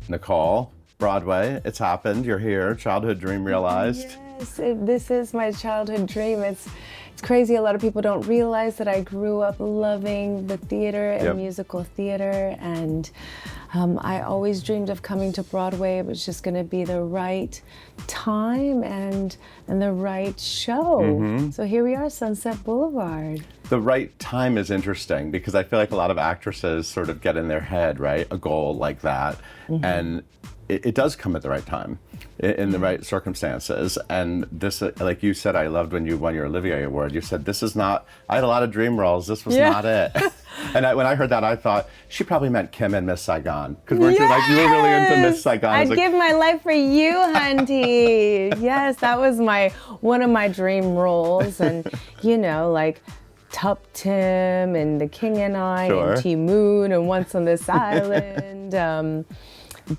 Nicole, Broadway, it's happened. You're here. Childhood dream realized. Yes, this is my childhood dream. It's crazy. A lot of people don't realize that I grew up loving the theater and musical theater, and I always dreamed of coming to Broadway. It was just going to be the right time and the right show. So here we are, Sunset Boulevard. The right time is interesting because I feel like a lot of actresses sort of get in their head, right, a goal like that, and it does come at the right time, in the right circumstances. And this, like you said, I loved when you won your Olivier Award. You said, this is not, I had a lot of dream roles, this was not it. And when I heard that, I thought, she probably meant Kim and Miss Saigon. Because weren't you like, you were really into Miss Saigon. I'd give my life for you, Hunty. Yes, that was one of my dream roles. And, you know, like, Tup Tim and The King and I and T Moon and Once on This Island.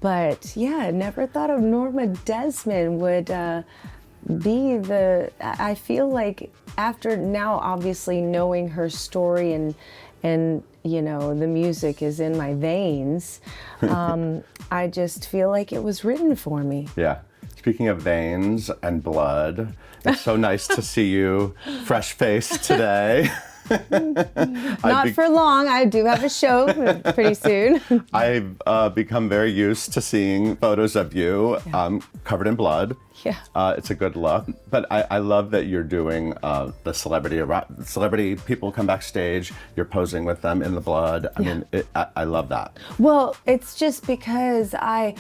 But yeah, never thought of Norma Desmond would be I feel like after now obviously knowing her story and you know, the music is in my veins, I just feel like it was written for me. Yeah. Speaking of veins and blood, it's so nice to see you fresh-faced today. Not for long. I do have a show pretty soon. I've become very used to seeing photos of you covered in blood. Yeah. It's a good look. But I love that you're doing the celebrity people come backstage, you're posing with them in the blood. I mean, I love that. Well, it's just because our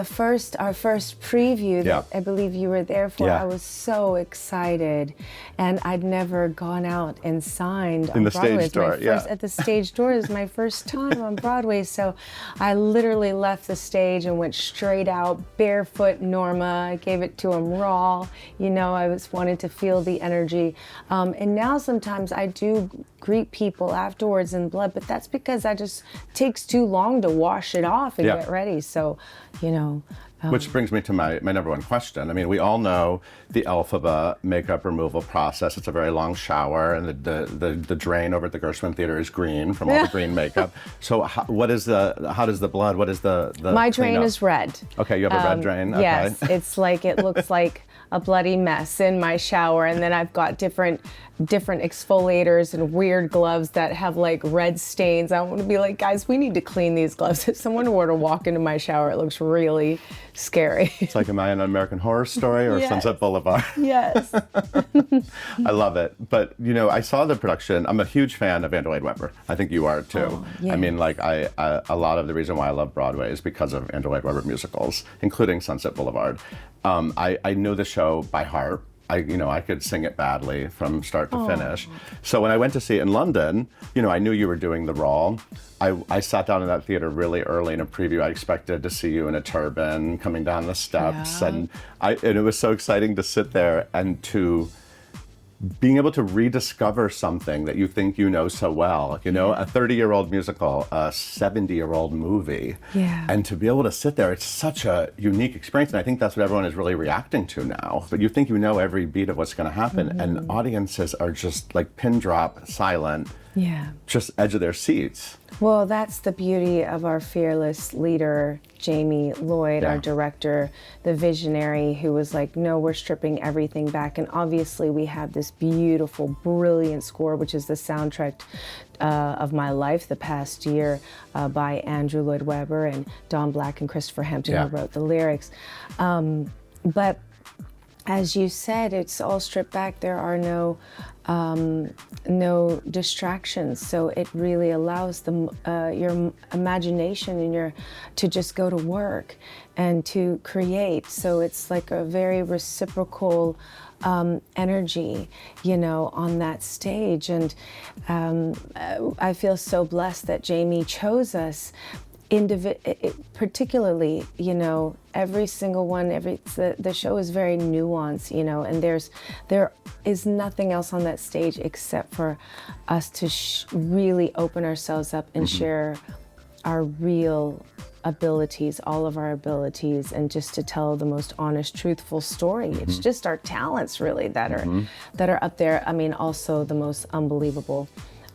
first preview that I believe you were there for, I was so excited. And I'd never gone out and signed in the stage door. At the stage door is my first time on Broadway. So I literally left the stage and went straight out, barefoot Norma. I gave it to him raw. You know, I wanted to feel the energy. And now sometimes I do greet people afterwards in blood, but that's because I just takes too long to wash it off and get ready. So, you know. Which brings me to my number one question. I mean, we all know the Elphaba makeup removal process. It's a very long shower, and the drain over at the Gershwin Theater is green from all the green makeup. So how does the blood, what is the My drain is red. Okay, you have a red drain? Okay. Yes, it looks like a bloody mess in my shower, and then I've got different exfoliators and weird gloves that have like red stains. I want to be like, guys, we need to clean these gloves. If someone were to walk into my shower, it looks really scary. It's like, am I an American Horror Story or Sunset Boulevard? Yes. I love it. But, you know, I saw the production. I'm a huge fan of Andrew Lloyd Webber. I think you are too. Oh, yeah. I mean, like, a lot of the reason why I love Broadway is because of Andrew Lloyd Webber musicals, including Sunset Boulevard. I know the show by heart. I could sing it badly from start to finish. So when I went to see it in London, you know, I knew you were doing the role. I sat down in that theater really early in a preview. I expected to see you in a turban coming down the steps, and it was so exciting to sit there and to being able to rediscover something that you think you know so well, you know, a 30-year-old musical, a 70-year-old movie, and to be able to sit there, it's such a unique experience, and I think that's what everyone is really reacting to now. But you think you know every beat of what's going to happen, and audiences are just like pin drop silent, just edge of their seats. Well, that's the beauty of our fearless leader, Jamie Lloyd, our director, the visionary, who was like, no, we're stripping everything back. And obviously we have this beautiful, brilliant score, which is the soundtrack of my life the past year by Andrew Lloyd Webber and Don Black and Christopher Hampton, who wrote the lyrics. But as you said, it's all stripped back. There are no distractions, so it really allows your imagination and to just go to work and to create. So it's like a very reciprocal energy, you know, on that stage. And I feel so blessed that Jamie chose us. Particularly, you know, every single one, the show is very nuanced, you know, and there is nothing else on that stage except for us to really open ourselves up and share our real abilities, all of our abilities, and just to tell the most honest, truthful story. It's just our talents really that are up there. I mean, also the most unbelievable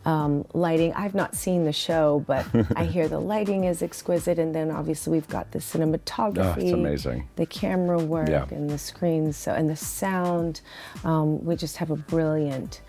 lighting. I've not seen the show, but I hear the lighting is exquisite, and then obviously we've got the cinematography, it's amazing, the camera work, and the screens, and the sound. We just have a brilliant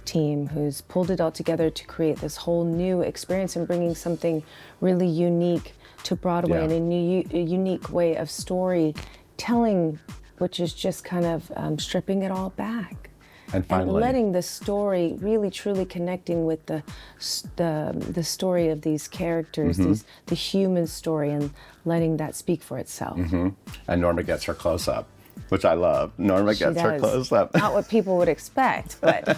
team who's pulled it all together to create this whole new experience and bringing something really unique to Broadway and a unique way of storytelling, which is just kind of stripping it all back. And finally, letting the story really truly connecting with the story of these characters, the human story, and letting that speak for itself. And Norma gets her close up, which I love. Norma gets her close up. Not what people would expect, but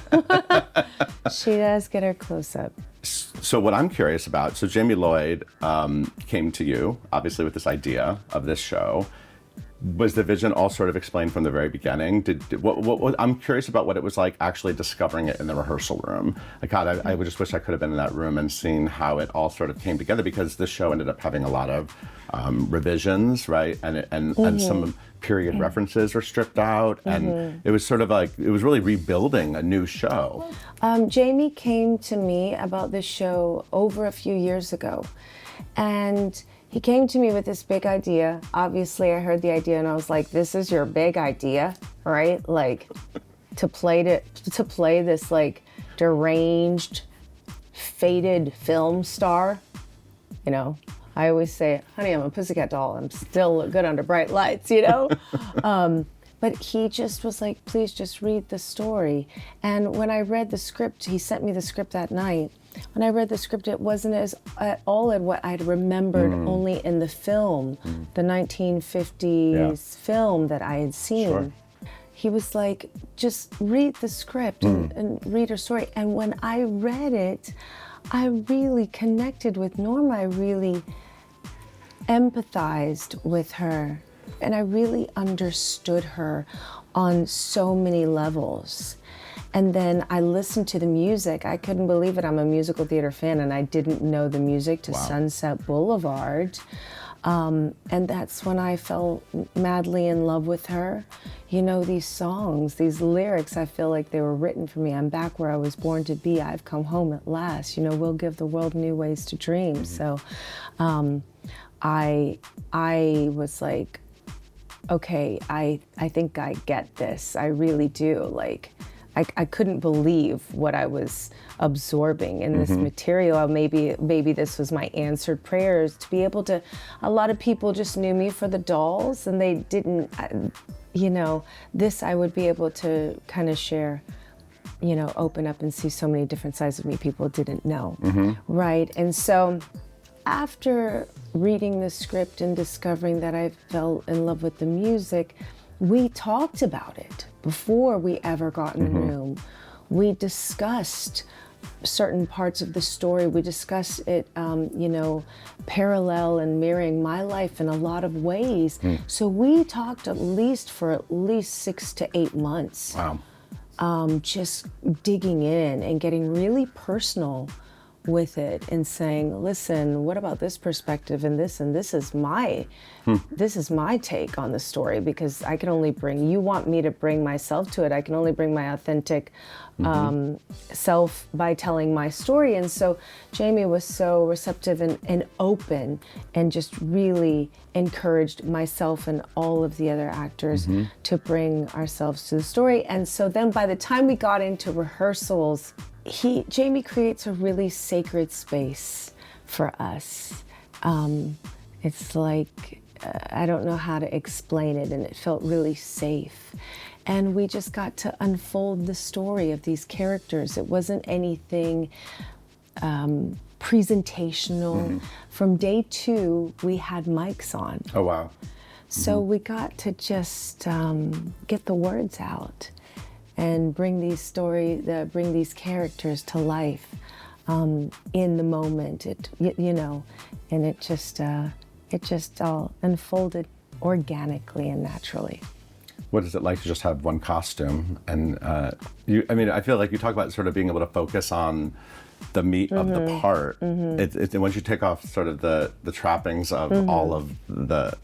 she does get her close up. So what I'm curious about, so Jamie Lloyd came to you, obviously, with this idea of this show. Was the vision all sort of explained from the very beginning? What I'm curious about what it was like actually discovering it in the rehearsal room. Like, God, I would just wish I could have been in that room and seen how it all sort of came together, because this show ended up having a lot of revisions, right? And some period references were stripped out, and it was sort of like, it was really rebuilding a new show. Jamie came to me about this show over a few years ago, and he came to me with this big idea. Obviously, I heard the idea and I was like, this is your big idea, right? Like, to play this like deranged, faded film star. You know, I always say, honey, I'm a pussycat doll. I'm still good under bright lights, you know? But he just was like, please just read the story. And when I read the script, he sent me the script that night. When I read the script, it wasn't at all at what I'd remembered only in the film, the 1950s film that I had seen. Sure. He was like, just read the script and read her story. And when I read it, I really connected with Norma. I really empathized with her. And I really understood her on so many levels. And then I listened to the music. I couldn't believe it. I'm a musical theater fan, and I didn't know the music to Sunset Boulevard. And that's when I fell madly in love with her. You know, these songs, these lyrics, I feel like they were written for me. I'm back where I was born to be. I've come home at last. You know, we'll give the world new ways to dream. So I was like, okay, I think I get this. I really do. Like, I couldn't believe what I was absorbing in this material. Maybe this was my answered prayers to be able to. A lot of people just knew me for the dolls, and they didn't, you know, this I would be able to kind of share, you know, open up and see so many different sides of me people didn't know, right? And so after reading the script and discovering that I fell in love with the music, we talked about it before we ever got in the room. We discussed certain parts of the story. We discussed it, you know, parallel and mirroring my life in a lot of ways. So we talked at least 6 to 8 months. Wow. Just digging in and getting really personal with it and saying, listen, what about this perspective and this is my take on the story, because I can only bring, you want me to bring myself to it, I can only bring my authentic self by telling my story. And so Jamie was so receptive and open, and just really encouraged myself and all of the other actors to bring ourselves to the story. And so then by the time we got into rehearsals, Jamie creates a really sacred space for us. It's like, I don't know how to explain it, and it felt really safe. And we just got to unfold the story of these characters. It wasn't anything presentational. From day 2, we had mics on. Oh, wow. So we got to just get the words out and bring these bring these characters to life in the moment. You know, and it just all unfolded organically and naturally. What is it like to just have one costume? And I mean, I feel like you talk about sort of being able to focus on the meat of the part. Once you take off sort of the trappings of all of the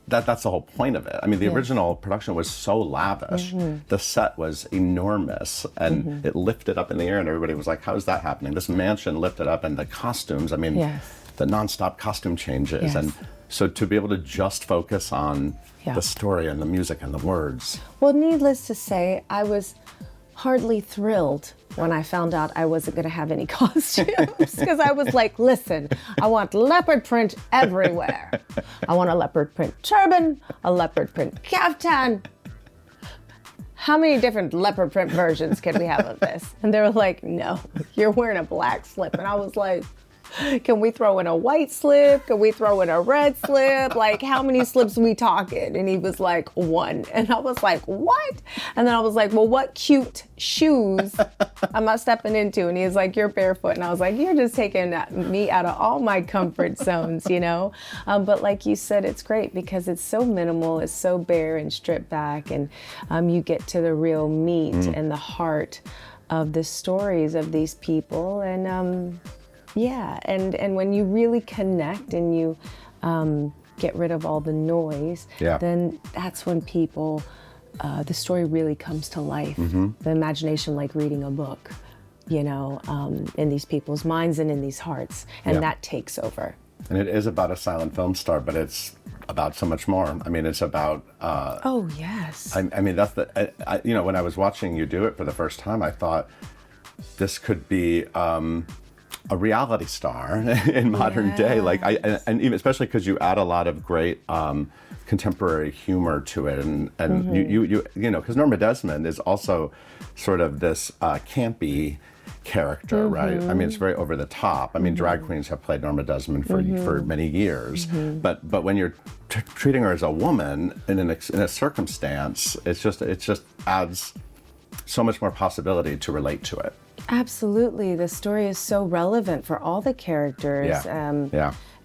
that's the whole point of it. I mean, the original production was so lavish. The set was enormous, and it lifted up in the air, and everybody was like, how is that happening? This mansion lifted up, and the costumes, I mean, the nonstop costume changes. And so to be able to just focus on the story and the music and the words. Well, needless to say, I was hardly thrilled when I found out I wasn't going to have any costumes, because I was like, listen, I want leopard print everywhere. I want a leopard print turban, a leopard print caftan. How many different leopard print versions can we have of this? And they were like, no, you're wearing a black slip. And I was like, can we throw in a white slip? Can we throw in a red slip? Like, how many slips are we talking? And he was like, 1. And I was like, what? And then I was like, well, what cute shoes am I stepping into? And he was like, you're barefoot. And I was like, you're just taking me out of all my comfort zones, you know? But like you said, it's great because it's so minimal, it's so bare and stripped back. And you get to the real meat and the heart of the stories of these people. And, yeah, and when you really connect and you get rid of all the noise, then that's when people, the story really comes to life. The imagination, like reading a book, you know, in these people's minds and in these hearts, and that takes over. And it is about a silent film star, but it's about so much more. I mean, it's about... oh, yes. I mean, that's the... you know, when I was watching you do it for the first time, I thought this could be... a reality star in modern day, like and even especially because you add a lot of great contemporary humor to it, and you know, because Norma Desmond is also sort of this campy character, right? I mean, it's very over the top. I mean, drag queens have played Norma Desmond for many years, but when you're treating her as a woman in a circumstance, it just adds so much more possibility to relate to it. Absolutely. The story is so relevant for all the characters.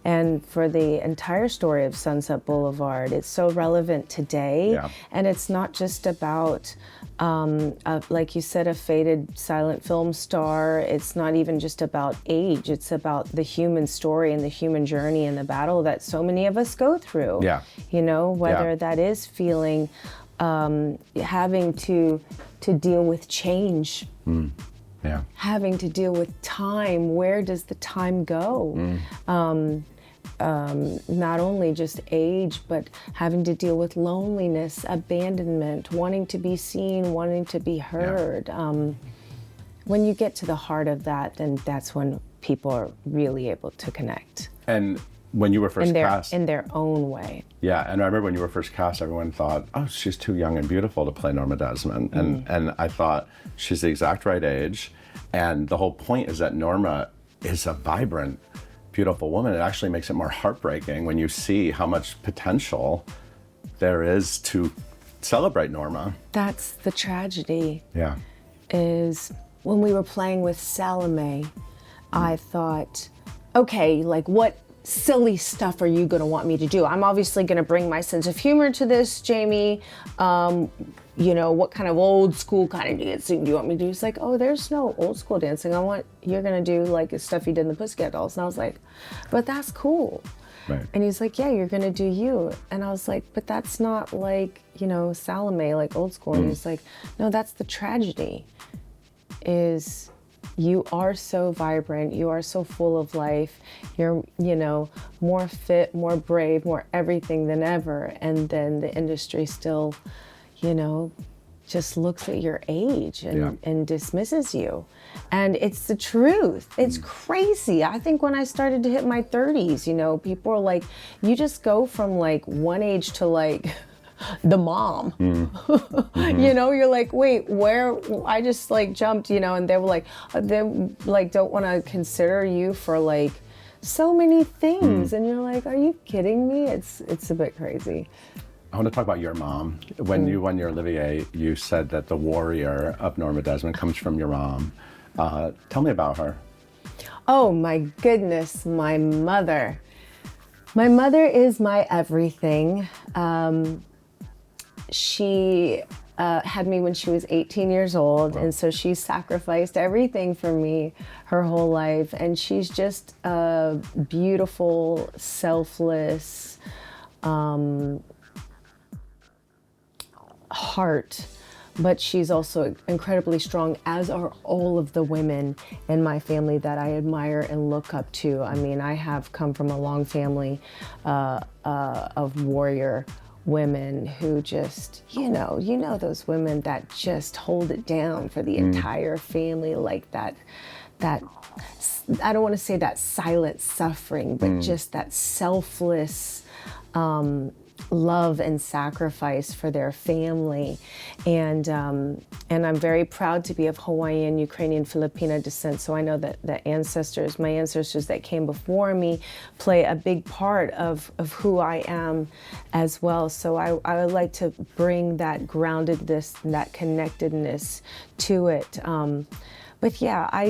And for the entire story of Sunset Boulevard, it's so relevant today. And it's not just about, like you said, a faded silent film star. It's not even just about age. It's about the human story and the human journey and the battle that so many of us go through. You know, whether that is feeling, having to deal with change. Having to deal with time. Where does the time go? Not only just age, but having to deal with loneliness, abandonment, wanting to be seen, wanting to be heard. When you get to the heart of that, then that's when people are really able to connect. And when you were first cast... In their own way. Yeah, and I remember when you were first cast, everyone thought, oh, she's too young and beautiful to play Norma Desmond. And I thought, she's the exact right age. And the whole point is that Norma is a vibrant, beautiful woman. It actually makes it more heartbreaking when you see how much potential there is to celebrate Norma. That's the tragedy. Is when we were playing with Salome, I thought, okay, like what silly stuff are you going to want me to do? I'm obviously going to bring my sense of humor to this, Jamie. You know, what kind of old school kind of dancing do you want me to do? He's like, oh, there's no old school dancing. You're going to do like the stuff you did in the Pussycat Dolls. And I was like, but that's cool. And he's like, yeah, you're going to do you. And I was like, but that's not like, you know, Salome, like old school. And he's like, no, that's the tragedy, is you are so vibrant, you are so full of life, you're, you know, more fit, more brave, more everything than ever. And then the industry still, you know, just looks at your age and dismisses you. And it's the truth. It's crazy. I think when I started to hit my 30s, you know, people are like, you just go from like one age to like the mom. You know, you're like, wait, where? I just like jumped, you know, and they were like, they like don't want to consider you for like so many things. And you're like, are you kidding me? It's a bit crazy. I want to talk about your mom. When you won your Olivier, you said that the warrior of Norma Desmond comes from your mom. Tell me about her. Oh my goodness, my mother. My mother is my everything. She had me when she was 18 years old, and so she sacrificed everything for me her whole life. And she's just a beautiful, selfless, heart, but she's also incredibly strong, as are all of the women in my family that I admire and look up to. I mean, I have come from a long family of warrior women who just, you know those women that just hold it down for the entire family, like that, I don't want to say that silent suffering, but just that selfless love and sacrifice for their family. And I'm very proud to be of Hawaiian, Ukrainian, Filipino descent. So I know that my ancestors that came before me play a big part of who I am as well. So I would like to bring that groundedness and that connectedness to it. But yeah,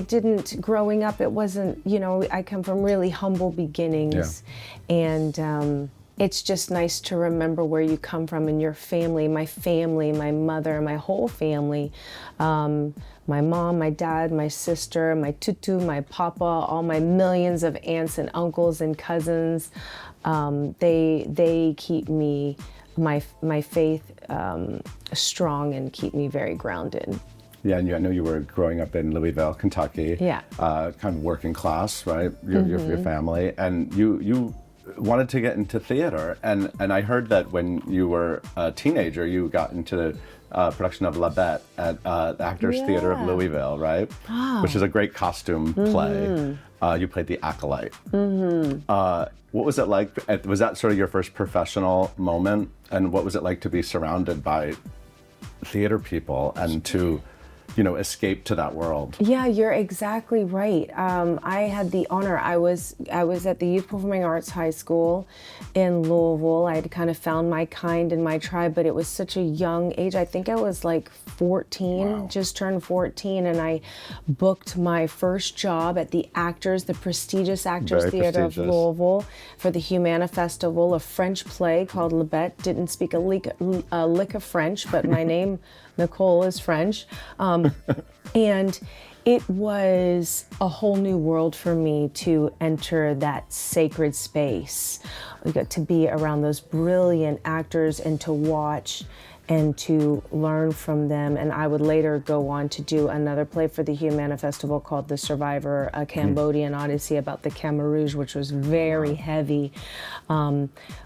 growing up, it wasn't, I come from really humble beginnings. Yeah. And it's just nice to remember where you come from and your family, my mother, my whole family, my mom, my dad, my sister, my tutu, my papa, all my millions of aunts and uncles and cousins. They keep me, my faith strong and keep me very grounded. Yeah, and I know you were growing up in Louisville, Kentucky. Yeah. Kind of working class, right? Your family, and you wanted to get into theater, and I heard that when you were a teenager, you got into the production of Blvd at the Actors Theater of Louisville, right? Wow. Which is a great costume play. You played the Acolyte. What was it like? Was that sort of your first professional moment? And what was it like to be surrounded by theater people and to escape to that world? Yeah, you're exactly right. I had the honor. I was at the Youth Performing Arts High School in Louisville. I had kind of found my kind and my tribe, but it was such a young age. I think I was like 14, just turned 14, and I booked my first job at the prestigious Actors Theater of Louisville for the Humana Festival, a French play called Libet. Didn't speak a lick of French, but my name, Nicole, is French. And it was a whole new world for me to enter that sacred space. We got to be around those brilliant actors and to watch and to learn from them. And I would later go on to do another play for the Humana Festival called The Survivor, a Cambodian Odyssey about the Khmer Rouge, which was very heavy.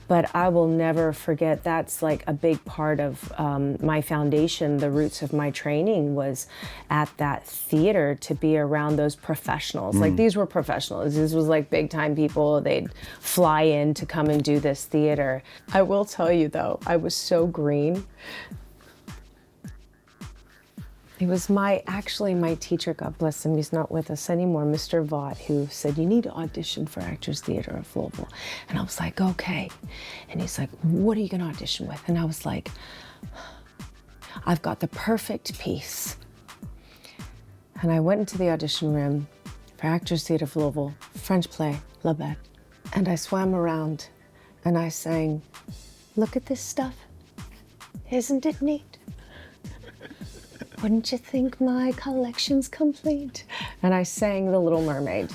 But I will never forget, that's like a big part of my foundation. The roots of my training was at that theater, to be around those professionals. Like, these were professionals. This was like big time people. They'd fly in to come and do this theater. I will tell you though, I was so green. It was my teacher, God bless him, he's not with us anymore, Mr. Vaught, who said, you need to audition for Actors Theater of Louisville. And I was like, okay. And he's like, what are you gonna audition with? And I was like, I've got the perfect piece. And I went into the audition room for Actors Theater of Louisville, French play, Libet. And I swam around and I sang, look at this stuff, isn't it neat? Wouldn't you think my collection's complete? And I sang The Little Mermaid.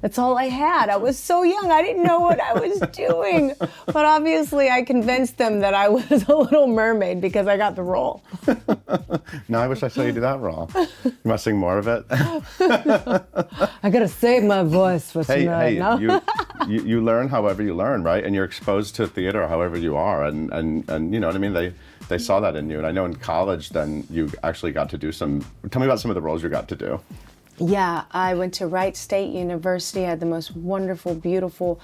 That's all I had. I was so young, I didn't know what I was doing. But obviously I convinced them that I was a Little Mermaid because I got the role. Now I wish I saw you do that role. You must sing more of it. I gotta save my voice for tonight. Hey, no? you learn however you learn, right? And you're exposed to theater however you are, and you know what I mean? They saw that in you. And I know in college then you actually got to do tell me about some of the roles you got to do. Yeah, I went to Wright State University. I had the most wonderful, beautiful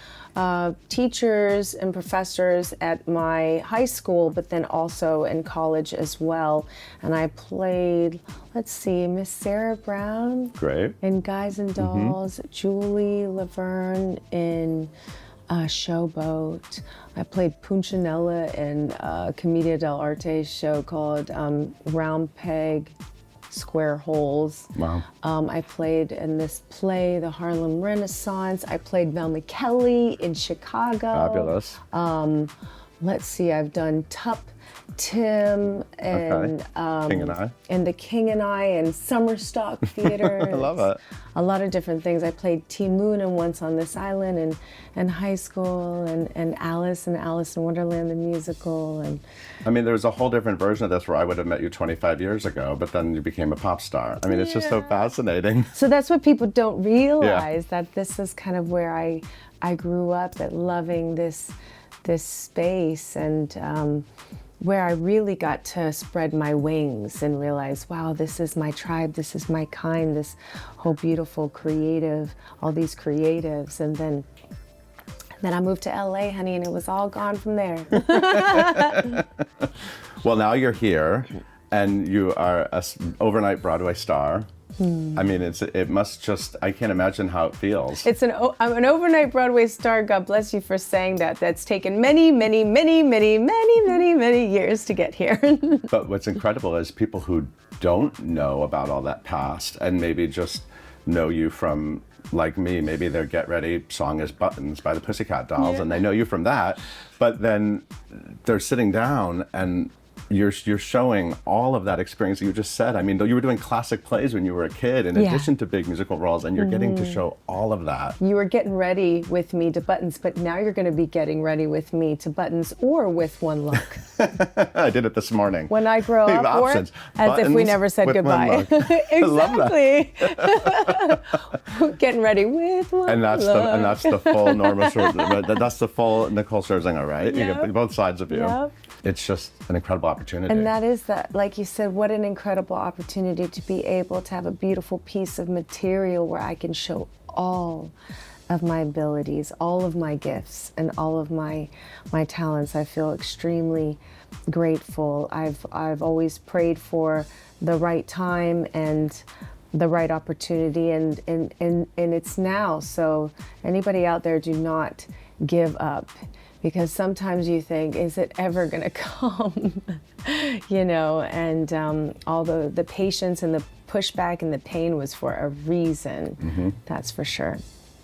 teachers and professors at my high school, but then also in college as well. And I played, Miss Sarah Brown. Great. In Guys and Dolls, Julie Laverne in Showboat. I played Punchinella in Commedia dell'arte show called Round Peg, Square Holes. Wow. I played in this play, The Harlem Renaissance. I played Velma Kelly in Chicago. Fabulous. let's see, I've done Tup Tim and King and I. And the King and I and Summerstock Theater. I love it. A lot of different things. I played T Moon and Once on This Island and High School and Alice in Wonderland the musical. And I mean, there was a whole different version of this where I would have met you 25 years ago, but then you became a pop star. I mean, it's just so fascinating. So that's what people don't realize, that this is kind of where I grew up, at loving this space, and where I really got to spread my wings and realize, wow, this is my tribe, this is my kind, this whole beautiful creative, all these creatives. And then I moved to LA, honey, and it was all gone from there. Well, now you're here, and you are an overnight Broadway star. I mean, it must just, I can't imagine how it feels. I'm an overnight Broadway star, God bless you for saying that. That's taken many, many, many, many, many, many, many years to get here. But what's incredible is people who don't know about all that past and maybe just know you from, like me, maybe their Get Ready song is Buttons by the Pussycat Dolls, and they know you from that, but then they're sitting down and you're showing all of that experience that you just said. I mean, you were doing classic plays when you were a kid in addition to big musical roles, and you're getting to show all of that. You were getting ready with me to Buttons, but now you're going to be getting ready with me to Buttons or with One Look. I did it this morning. When I grow up, or options. As Buttons if we never said goodbye. Exactly. I love that. Getting ready with One Look. And that's the full Norma Scherzinger. That's the full Nicole Scherzinger, right? Yep. You get both sides of you. Yep. It's just an incredible opportunity. And that is that, like you said, what an incredible opportunity to be able to have a beautiful piece of material where I can show all of my abilities, all of my gifts, and all of my talents. I feel extremely grateful. I've always prayed for the right time and the right opportunity, and it's now. So anybody out there, do not give up. Because sometimes you think, is it ever going to come? You know, and all the patience and the pushback and the pain was for a reason. That's for sure.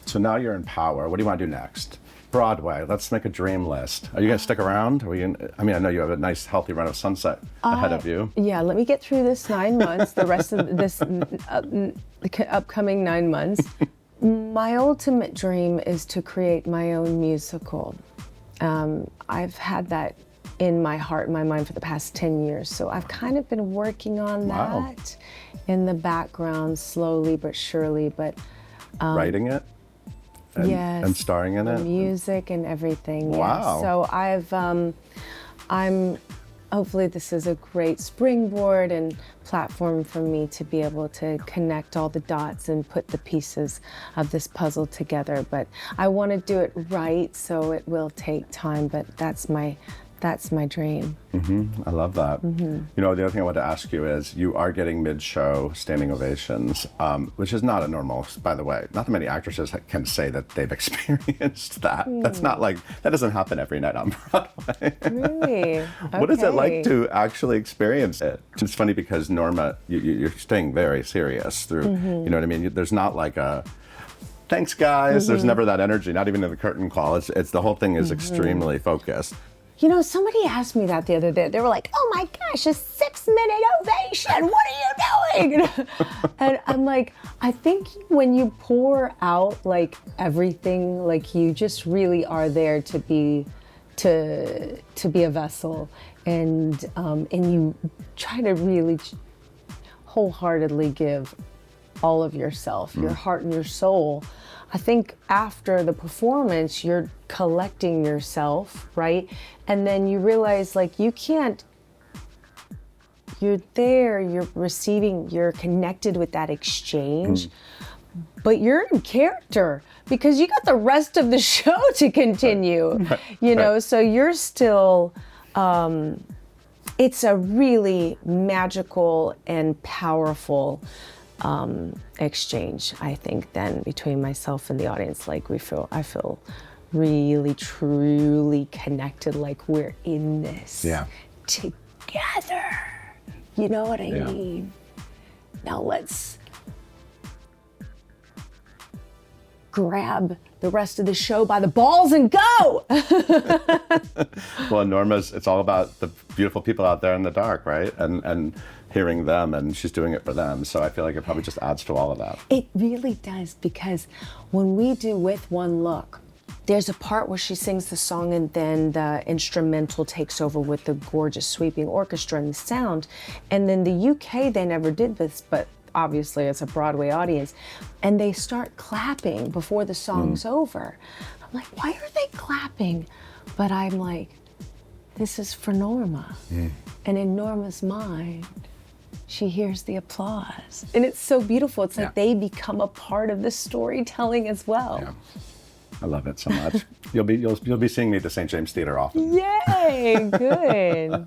So now you're in power. What do you want to do next? Broadway, let's make a dream list. Are you going to stick around? I know you have a nice, healthy run of Sunset ahead of you. Yeah, let me get through this 9 months, the rest of this upcoming 9 months. My ultimate dream is to create my own musical. I've had that in my heart and my mind for the past 10 years. So I've kind of been working on that in the background, slowly but surely. But writing it? Yes. And starring in it? Music and everything. Wow. Yes. So hopefully this is a great springboard and platform for me to be able to connect all the dots and put the pieces of this puzzle together. But I want to do it right, so it will take time, but that's my dream. I love that. You know, the other thing I want to ask you is, you are getting mid-show standing ovations, which is not a normal, by the way. Not that many actresses can say that they've experienced that. That's not like, that doesn't happen every night on Broadway. Really? What is it like to actually experience it? It's funny because Norma, you're staying very serious through, you know what I mean? There's not like a, thanks guys, there's never that energy, not even in the curtain call. It's the whole thing is extremely focused. You know, somebody asked me that the other day. They were like, oh my gosh, a 6-minute ovation. What are you doing? And I'm like, I think when you pour out like everything, like you just really are there to be a vessel. And you try to really wholeheartedly give all of yourself, your heart and your soul. I think after the performance, you're collecting yourself, right? And then you realize, like, you're there, you're receiving, you're connected with that exchange, but you're in character because you got the rest of the show to continue, you know? So you're still, it's a really magical and powerful exchange, I think, then between myself and the audience. Like I feel really, truly connected, like we're in this together. You know what I mean? Now let's grab the rest of the show by the balls and go. Well, it's all about the beautiful people out there in the dark, right? And hearing them, and she's doing it for them. So I feel like it probably just adds to all of that. It really does, because when we do With One Look, there's a part where she sings the song and then the instrumental takes over with the gorgeous sweeping orchestra and the sound. And then the UK, they never did this, but obviously it's a Broadway audience, and they start clapping before the song's over. I'm like, why are they clapping? But I'm like, this is for Norma. And in Norma's mind, she hears the applause. And it's so beautiful. It's like they become a part of the storytelling as well. Yeah. I love it so much. You'll be seeing me at the St. James Theater often. Yay, good.